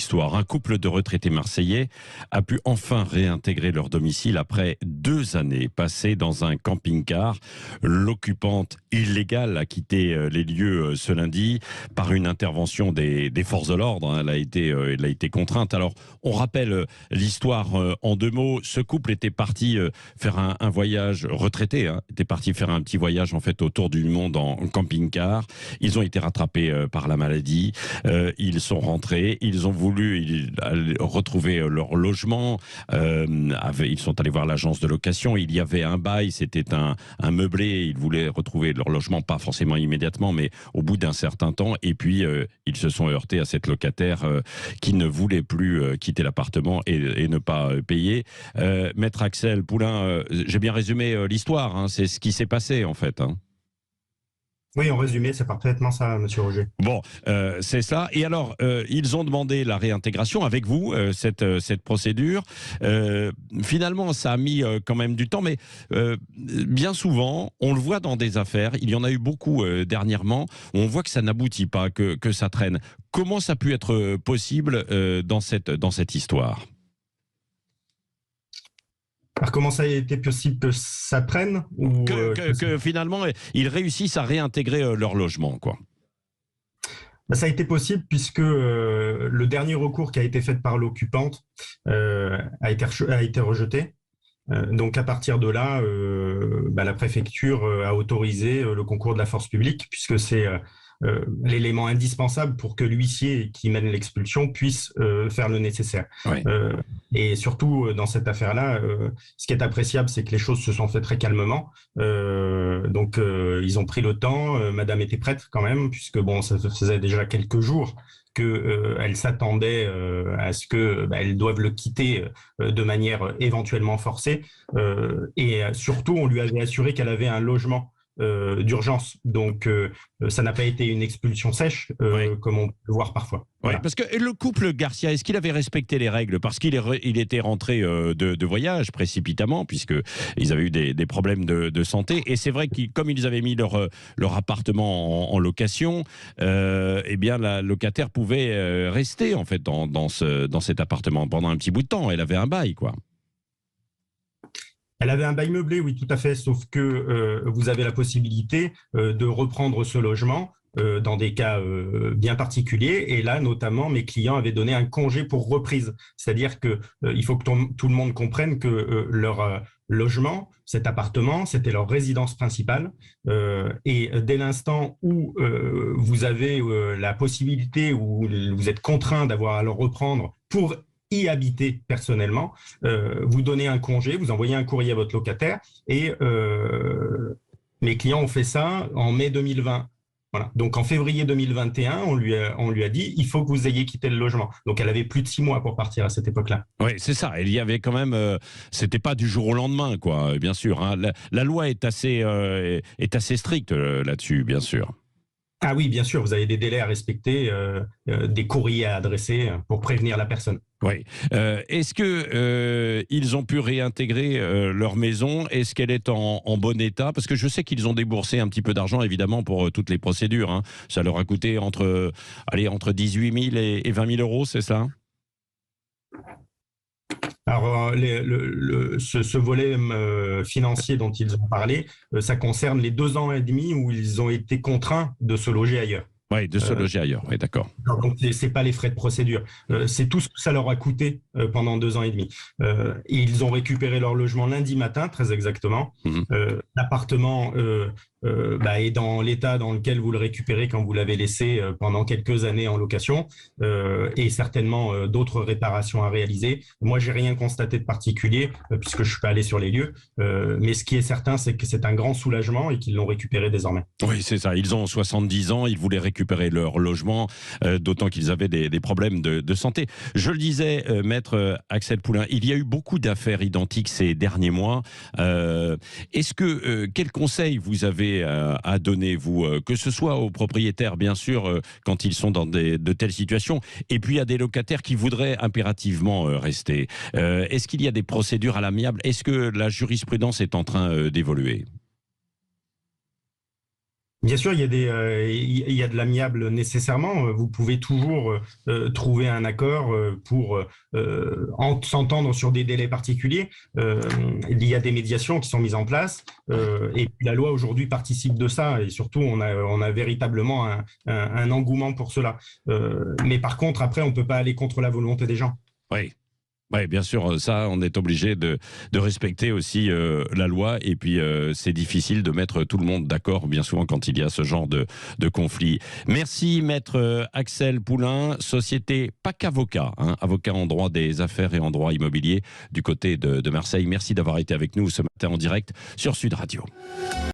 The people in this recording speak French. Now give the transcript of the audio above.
histoire. Un couple de retraités marseillais a pu enfin réintégrer leur domicile après 2 années passées dans un camping-car. L'occupante illégale a quitté les lieux ce lundi par une intervention des forces de l'ordre. Elle a été contrainte. Alors, on rappelle l'histoire en 2 mots. Ce couple était parti faire un voyage retraité, était parti faire un petit voyage en fait autour du monde en camping-car. Ils ont été rattrapés par la maladie. Ils sont rentrés. Ils ont voulu retrouver leur logement. Ils sont allés voir l'agence de location. Il y avait un bail. C'était un meublé. Ils voulaient retrouver leur logement, pas forcément immédiatement, mais au bout d'un certain temps. Et puis, ils se sont heurtés à cette locataire qui ne voulait plus quitter l'appartement et ne pas payer. Maître Axel Poulain, j'ai bien résumé l'histoire. C'est ce qui s'est passé, en fait. Oui, en résumé, c'est parfaitement ça, monsieur Roger. Bon, c'est ça. Et alors, ils ont demandé la réintégration avec vous, cette procédure. Finalement, ça a mis quand même du temps, mais bien souvent, on le voit dans des affaires, il y en a eu beaucoup dernièrement, on voit que ça n'aboutit pas, que ça traîne. Comment ça a pu être possible dans cette histoire ? Alors, comment ça a été possible que ça prenne ou que finalement, ils réussissent à réintégrer leur logement, quoi. Ça a été possible puisque le dernier recours qui a été fait par l'occupante a été rejeté. Donc à partir de là, la préfecture a autorisé le concours de la force publique puisque c'est l'élément indispensable pour que l'huissier qui mène l'expulsion puisse faire le nécessaire. Oui. Et surtout dans cette affaire-là, ce qui est appréciable, c'est que les choses se sont faites très calmement. Donc ils ont pris le temps. Madame était prête quand même, puisque bon, ça faisait déjà quelques jours qu'elle s'attendait à ce que elles doivent le quitter de manière éventuellement forcée. Et surtout, on lui avait assuré qu'elle avait un logement d'urgence. Donc, ça n'a pas été une expulsion sèche, comme on peut le voir parfois. Voilà. Oui, parce que le couple Garcia, est-ce qu'il avait respecté les règles? Parce qu'il était rentré de voyage précipitamment, puisqu'ils avaient eu des problèmes de santé. Et c'est vrai que comme ils avaient mis leur appartement en location, eh bien la locataire pouvait rester en fait dans cet appartement pendant un petit bout de temps. Elle avait un bail, quoi. Elle avait un bail meublé, oui, tout à fait, sauf que vous avez la possibilité de reprendre ce logement dans des cas bien particuliers. Et là, notamment, mes clients avaient donné un congé pour reprise. C'est-à-dire que il faut que tout le monde comprenne que leur logement, cet appartement, c'était leur résidence principale. Et dès l'instant où vous avez la possibilité, où vous êtes contraint d'avoir à le reprendre pour y habiter personnellement, vous donnez un congé, vous envoyez un courrier à votre locataire et mes clients ont fait ça en mai 2020. Voilà. Donc en février 2021, on lui a dit il faut que vous ayez quitté le logement. Donc elle avait plus de 6 mois pour partir à cette époque-là. Oui, c'est ça. Il y avait quand même, c'était pas du jour au lendemain, quoi. Bien sûr. La loi est assez stricte là-dessus, bien sûr. Ah oui, bien sûr, vous avez des délais à respecter, des courriers à adresser pour prévenir la personne. Oui. Est-ce que ils ont pu réintégrer leur maison? Est-ce qu'elle est en bon état? Parce que je sais qu'ils ont déboursé un petit peu d'argent, évidemment, pour toutes les procédures. Ça leur a coûté entre 18 000 et 20 000 euros, c'est ça? Alors, ce volet financier dont ils ont parlé, ça concerne les 2 ans et demi où ils ont été contraints de se loger ailleurs. Oui, de se loger ailleurs, oui, d'accord. Donc, c'est pas les frais de procédure. C'est tout ce que ça leur a coûté pendant 2 ans et demi. Et ils ont récupéré leur logement lundi matin, très exactement. L'appartement est dans l'état dans lequel vous le récupérez quand vous l'avez laissé pendant quelques années en location, et certainement d'autres réparations à réaliser. Moi, j'ai rien constaté de particulier puisque je suis pas allé sur les lieux. Mais ce qui est certain, c'est que c'est un grand soulagement et qu'ils l'ont récupéré désormais. Oui, c'est ça. Ils ont 70 ans, ils voulaient récupérer leur logement, d'autant qu'ils avaient des problèmes de santé. Je le disais, maître Axel Poulain, il y a eu beaucoup d'affaires identiques ces derniers mois. Est-ce que quel conseil vous avez à donner, vous, que ce soit aux propriétaires, bien sûr, quand ils sont dans de telles situations, et puis à des locataires qui voudraient impérativement rester? Est-ce qu'il y a des procédures à l'amiable? Est-ce que la jurisprudence est en train d'évoluer? Bien sûr, il y a de l'amiable nécessairement. Vous pouvez toujours trouver un accord pour s'entendre sur des délais particuliers. Il y a des médiations qui sont mises en place et puis la loi aujourd'hui participe de ça et surtout on a véritablement un engouement pour cela. Mais par contre, après, on ne peut pas aller contre la volonté des gens. Oui. Oui, bien sûr, ça, on est obligé de respecter aussi la loi. Et puis, c'est difficile de mettre tout le monde d'accord, bien souvent, quand il y a ce genre de conflit. Merci, maître Axel Poulain, société PAC Avocat, hein, avocat en droit des affaires et en droit immobilier du côté de Marseille. Merci d'avoir été avec nous ce matin en direct sur Sud Radio.